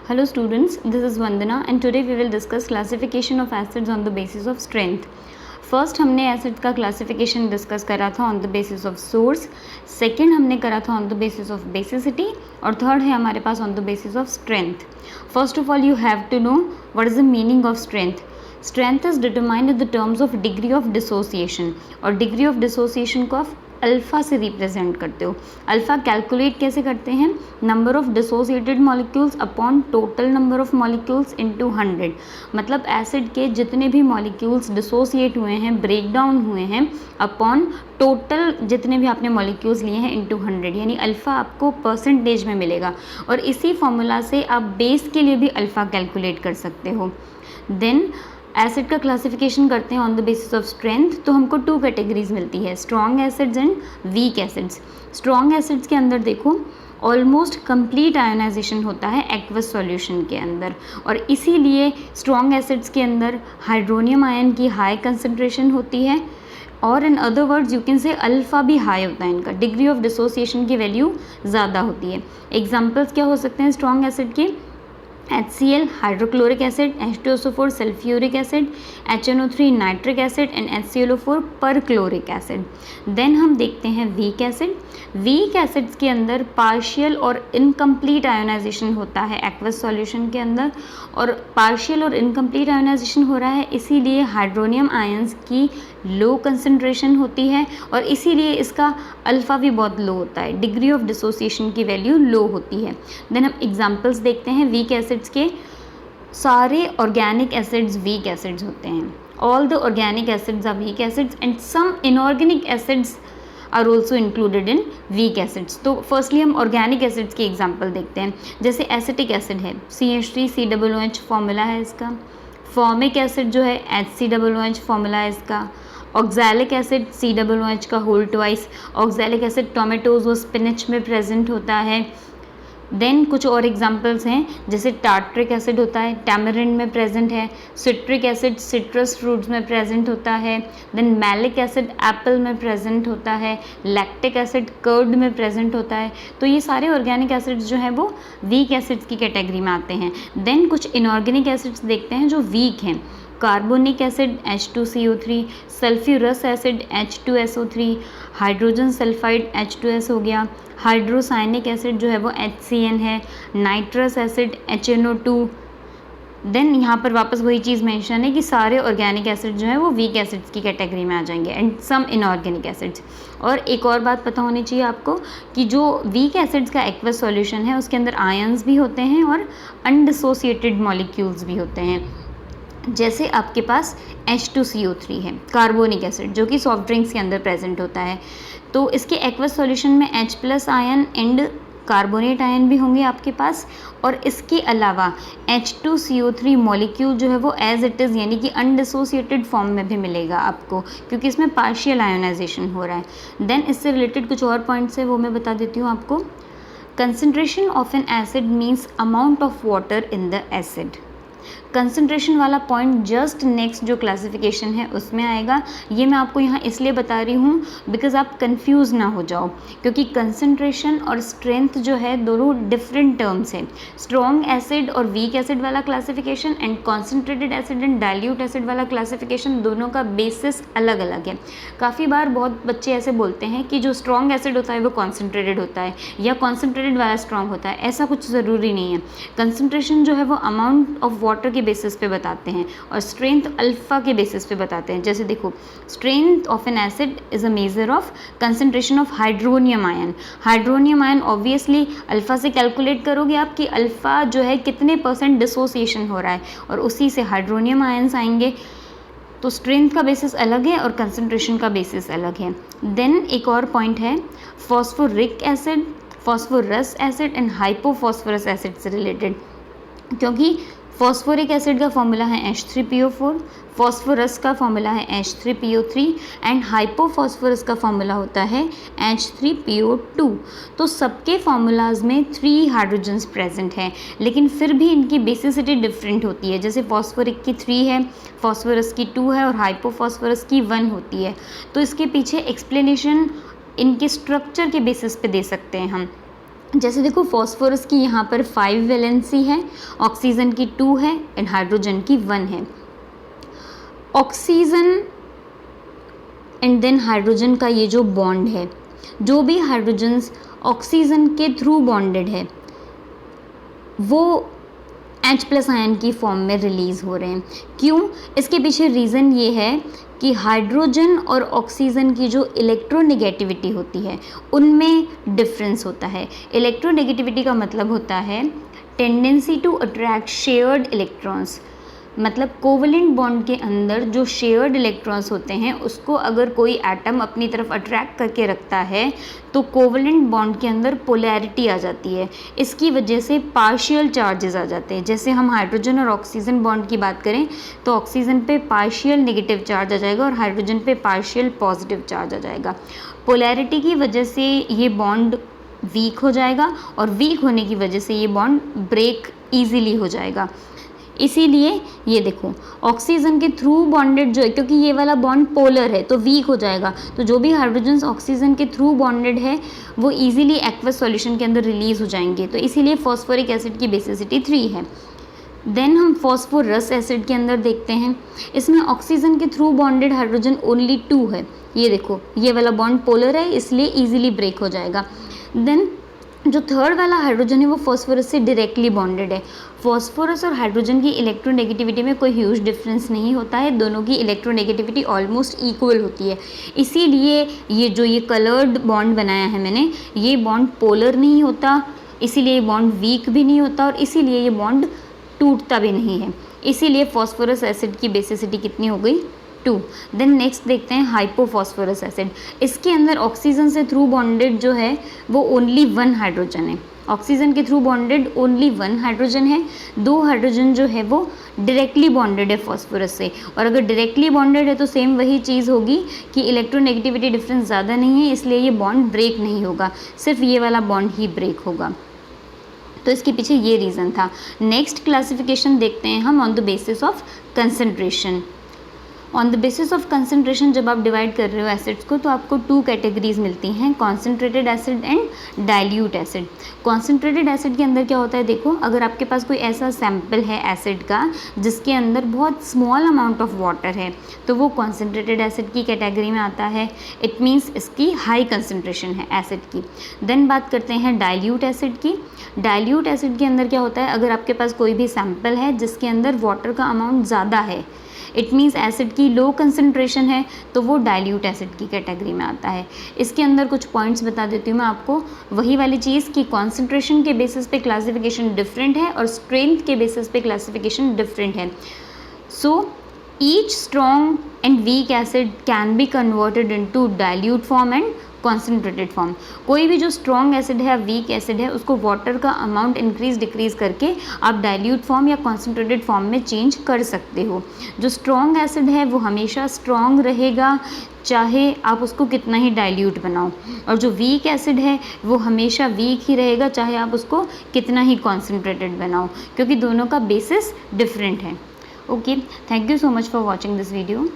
Hello students, this is Vandana and today we will discuss classification of acids on the basis of strength. First हमने acid का classification discuss करा था on the basis of source, second हमने करा था on the basis of basicity और third है हमारे पास on the basis of strength. First of all you have to know what is the meaning of strength. Strength is determined in the terms of degree of dissociation और degree of dissociation को आप alpha से represent करते हो. Alpha calculate कैसे करते हैं? Number of dissociated molecules upon total number of molecules into 100. मतलब एसिड के जितने भी मॉलिक्यूल्स डिसोसिएट हुए हैं, ब्रेक डाउन हुए हैं, अपॉन टोटल जितने भी आपने मॉलिक्यूल्स लिए हैं इनटू 100, यानी अल्फ़ा आपको परसेंटेज में मिलेगा. और इसी फॉर्मूला से आप बेस के लिए भी अल्फ़ा कैलकुलेट कर सकते हो. देन एसिड का क्लासिफिकेशन करते हैं on the basis of strength, तो हमको टू कैटेगरीज मिलती है, strong acids and weak acids. Strong acids के अंदर देखो ऑलमोस्ट कंप्लीट आयोनाइजेशन होता है एक्वस सॉल्यूशन के अंदर, और इसीलिए स्ट्रॉन्ग एसिड्स के अंदर हाइड्रोनियम आयन की हाई कंसनट्रेशन होती है, और in other words you can say alpha भी हाई होता है इनका, डिग्री ऑफ डिसोसिएशन की वैल्यू ज़्यादा होती है. एग्जाम्पल्स क्या हो सकते हैं स्ट्रॉन्ग एसिड के? HCl hydrochloric acid, H2SO4 sulphuric acid, HNO3 nitric acid and HClO4 perchloric acid. Then हम देखते हैं वीक एसिड. वीक एसिड्स के अंदर पार्शियल और इनकम्प्लीट आयोनाइजेशन होता है एक्वस सॉल्यूशन के अंदर, और पार्शियल और इनकम्प्लीट आयोनाइजेशन हो रहा है इसीलिए हाइड्रोनियम आयंस की लो कंसनट्रेशन होती है, और इसीलिए इसका अल्फ़ा भी बहुत लो होता है, डिग्री ऑफ डिसोसिएशन की वैल्यू लो होती है. देन हम एग्जांपल्स देखते हैं वीक एसिड्स के. सारे ऑर्गेनिक एसिड्स वीक एसिड्स होते हैं. All the organic acids are weak acids and some inorganic acids are also included in weak acids. तो फर्स्टली हम ऑर्गेनिक एसिड्स की एग्जाम्पल देखते हैं. जैसे एसिटिक एसिड है, CH3COOH फॉर्मूला है इसका. फॉर्मिक एसिड जो है HCOOH फॉर्मूला है इसका. ऑक्सैलिक एसिड COOH का whole twice. Oxalic acid tomatoes और स्पिनच में प्रेजेंट होता है. देन कुछ और एग्जांपल्स हैं, जैसे टार्ट्रिक एसिड होता है, टैमरिंड में प्रेजेंट है. सिट्रिक एसिड सिट्रस फ्रूट्स में प्रेजेंट होता है. देन मैलिक एसिड एप्पल में प्रेजेंट होता है. लैक्टिक एसिड कर्ड में प्रेजेंट होता है. तो ये सारे ऑर्गेनिक एसिड्स जो हैं वो वीक एसिड्स की कैटेगरी में आते हैं. देन कुछ इनऑर्गेनिक एसिड्स देखते हैं जो वीक हैं. Carbonic acid H2CO3, sulphurous acid H2SO3, hydrogen sulphide H2S हो गया. हाइड्रोसाइनिक एसिड जो है वो HCN है. Nitrous acid HNO2. देन यहाँ पर वापस वही चीज़ मेंशन है कि सारे ऑर्गेनिक एसिड जो है वो वीक एसिड्स की कैटेगरी में आ जाएंगे एंड सम इनऑर्गेनिक एसिड्स. और एक और बात पता होनी चाहिए आपको कि जो वीक एसिड्स का एक्वस सॉल्यूशन है उसके अंदर आयंस भी होते हैं और अनडिसोसिएटेड मॉलिक्यूल्स भी होते हैं. जैसे आपके पास H2CO3 है, कार्बोनिक एसिड, जो कि सॉफ्ट ड्रिंक्स के अंदर प्रेजेंट होता है. तो इसके एक्वस सॉल्यूशन में H+ ion and carbonate ion भी होंगे आपके पास, और इसके अलावा H2CO3 मॉलिक्यूल जो है वो एज इट इज़ यानी कि अनडिसोसिएटेड फॉर्म में भी मिलेगा आपको, क्योंकि इसमें पार्शियल आयोनाइजेशन हो रहा है. देन इससे रिलेटेड कुछ और पॉइंट्स है वो मैं बता देती हूँ आपको. Concentration of N acid means amount of water in the acid. Concentration वाला पॉइंट जस्ट नेक्स्ट जो क्लासिफिकेशन है उसमें आएगा. ये मैं आपको यहाँ इसलिए बता रही हूँ बिकॉज आप कंफ्यूज ना हो जाओ, क्योंकि कंसंट्रेशन और स्ट्रेंथ जो है दोनों डिफरेंट टर्म्स है. स्ट्रॉन्ग एसिड और वीक एसिड वाला classification and concentrated acid and dilute acid वाला क्लासिफिकेशन, दोनों का बेसिस अलग अलग है. काफ़ी बार बहुत बच्चे ऐसे बोलते हैं कि जो स्ट्रॉन्ग एसिड होता है वो कॉन्सेंट्रेटेड होता है या कॉन्सेंट्रेटेड वाला स्ट्रॉन्ग होता है. ऐसा कुछ ज़रूरी नहीं है. कंसंट्रेशन जो है वो अमाउंट ऑफ वाटर के बेसिस पे बताते हैं और स्ट्रेंथ अल्फा के बेसिस पे बताते हैं. जैसे देखो, strength of N acid is a measure of concentration of hydronium ion. Hydronium ion obviously alpha से कैलकुलेट करोगे आप कि अल्फा जो है कितने % डिसोसिएशन हो रहा है, और उसी से हाइड्रोनियम आयन्स आएंगे. तो स्ट्रेंथ का बेसिस अलग है और कंसंट्रेशन का बेसिस अलग है. देन एक और पॉइंट है phosphoric acid, phosphorous acid and hypophosphorous acid से रिलेटेड, क्योंकि फॉस्फोरिक एसिड का फॉर्मूला है H3PO4, फॉस्फोरस का फॉर्मूला है H3PO3 एंड हाइपोफॉस्फोरस का फॉर्मूला होता है H3PO2. तो सबके फार्मूलाज में 3 हाइड्रोजन्स प्रेजेंट हैं, लेकिन फिर भी इनकी बेसिसिटी डिफरेंट होती है. जैसे फॉस्फोरिक की 3 है, फॉस्फोरस की 2 है और हाइपोफॉस्फोरस की 1 होती है. तो इसके पीछे एक्सप्लेनेशन इनके स्ट्रक्चर के बेसिस पे दे सकते हैं हम. जैसे देखो फॉस्फोरस की यहाँ पर 5 वैलेंसी है, ऑक्सीजन की 2 है एंड हाइड्रोजन की 1 है। ऑक्सीजन एंड देन हाइड्रोजन का ये जो बॉन्ड है, जो भी हाइड्रोजन्स ऑक्सीजन के थ्रू बॉन्डेड है वो H+ आयन की फॉर्म में रिलीज़ हो रहे हैं। क्यों? इसके पीछे रीज़न ये है कि हाइड्रोजन और ऑक्सीजन की जो इलेक्ट्रोनेगेटिविटी होती है उनमें डिफरेंस होता है। इलेक्ट्रोनेगेटिविटी का मतलब होता है tendency to attract shared electrons, मतलब कोवलेंट बॉन्ड के अंदर जो शेयर्ड इलेक्ट्रॉन्स होते हैं उसको अगर कोई एटम अपनी तरफ अट्रैक्ट करके रखता है तो कोवलेंट बॉन्ड के अंदर पोलैरिटी आ जाती है। इसकी वजह से पार्शियल चार्जेस आ जाते हैं। जैसे हम हाइड्रोजन और ऑक्सीजन बॉन्ड की बात करें तो ऑक्सीजन पे पार्शियल नेगेटिव चार्ज आ जाएगा और हाइड्रोजन पे पार्शियल पॉजिटिव चार्ज आ जाएगा। पोलैरिटी की वजह से ये बॉन्ड वीक हो जाएगा और वीक होने की वजह से ये बॉन्ड ब्रेक ईजीली हो जाएगा। इसीलिए ये देखो ऑक्सीजन के थ्रू बॉन्डेड जो है, क्योंकि ये वाला बॉन्ड पोलर है तो वीक हो जाएगा, तो जो भी हाइड्रोजन्स ऑक्सीजन के थ्रू बॉन्डेड है वो इजीली एक्वस सॉल्यूशन के अंदर रिलीज हो जाएंगे। तो इसीलिए फॉस्फोरिक एसिड की बेसिसिटी 3 है। देन हम फॉस्फोरस एसिड के अंदर देखते हैं, इसमें ऑक्सीजन के थ्रू बॉन्डेड हाइड्रोजन ओनली 2 है। ये देखो ये वाला बॉन्ड पोलर है इसलिए इजीली ब्रेक हो जाएगा। देन जो थर्ड वाला हाइड्रोजन है वो फॉस्फोरस से डायरेक्टली बॉन्डेड है। फॉस्फोरस और हाइड्रोजन की इलेक्ट्रोनेगेटिविटी में कोई ह्यूज डिफरेंस नहीं होता है, दोनों की इलेक्ट्रोनेगेटिविटी ऑलमोस्ट इक्वल होती है। इसीलिए ये कलर्ड बॉन्ड बनाया है मैंने, ये बॉन्ड पोलर नहीं होता, इसीलिए ये बॉन्ड वीक भी नहीं होता और इसीलिए ये बॉन्ड टूटता भी नहीं है। इसीलिए फॉस्फोरस एसिड की बेसिसिटी कितनी हो गई? 2। देन नेक्स्ट देखते हैं हाइपोफॉस्फोरस एसिड। इसके अंदर ऑक्सीजन से थ्रू बॉन्डेड जो है वो ओनली 1 हाइड्रोजन है। ऑक्सीजन के थ्रू बॉन्डेड ओनली 1 हाइड्रोजन है, 2 हाइड्रोजन जो है वो डायरेक्टली बॉन्डेड है फॉस्फोरस से। और अगर डायरेक्टली बॉन्डेड है तो सेम वही चीज़ होगी कि इलेक्ट्रोनेगेटिविटी डिफरेंस ज़्यादा नहीं है, इसलिए ये बॉन्ड ब्रेक नहीं होगा, सिर्फ ये वाला बॉन्ड ही ब्रेक होगा। तो इसके पीछे ये रीज़न था। नेक्स्ट क्लासिफिकेशन देखते हैं हम on the basis of concentration. On the basis of concentration जब आप डिवाइड कर रहे हो एसिड्स को तो आपको 2 कैटेगरीज मिलती हैं, concentrated acid and dilute acid. Concentrated acid के अंदर क्या होता है, देखो अगर आपके पास कोई ऐसा सैंपल है एसिड का जिसके अंदर बहुत स्मॉल अमाउंट ऑफ वाटर है तो वो कॉन्सेंट्रेटेड एसिड की कैटेगरी में आता है। इट मीन्स इसकी हाई कंसंट्रेशन है एसिड की। देन बात करते हैं डाइल्यूट एसिड की। डाइल्यूट एसिड के अंदर क्या होता है, अगर आपके पास कोई भी सैंपल है जिसके अंदर वाटर का अमाउंट ज़्यादा है, इट मीन्स एसिड की लो कंसंट्रेशन है, तो वो डाइल्यूट एसिड की कैटेगरी में आता है। इसके अंदर कुछ पॉइंट्स बता देती हूँ मैं आपको, वही वाली चीज़ कि कॉन्सेंट्रेशन के बेसिस पे क्लासिफिकेशन डिफरेंट है और स्ट्रेंथ के बेसिस पे क्लासिफिकेशन डिफरेंट है। So each strong and weak acid can be converted into dilute form and concentrated form. कोई भी जो स्ट्रॉन्ग एसिड है या वीक एसिड है उसको वाटर का अमाउंट इंक्रीज डिक्रीज करके आप डाइल्यूट फॉर्म या कॉन्सेंट्रेटेड फॉर्म में चेंज कर सकते हो। जो स्ट्रॉन्ग एसिड है वो हमेशा स्ट्रॉन्ग रहेगा चाहे आप उसको कितना ही डाइल्यूट बनाओ, और जो वीक एसिड है वो हमेशा वीक ही रहेगा चाहे आप उसको कितना ही कॉन्सेंट्रेटेड बनाओ, क्योंकि दोनों का बेसिस डिफरेंट है। Okay, thank you so much for watching this video.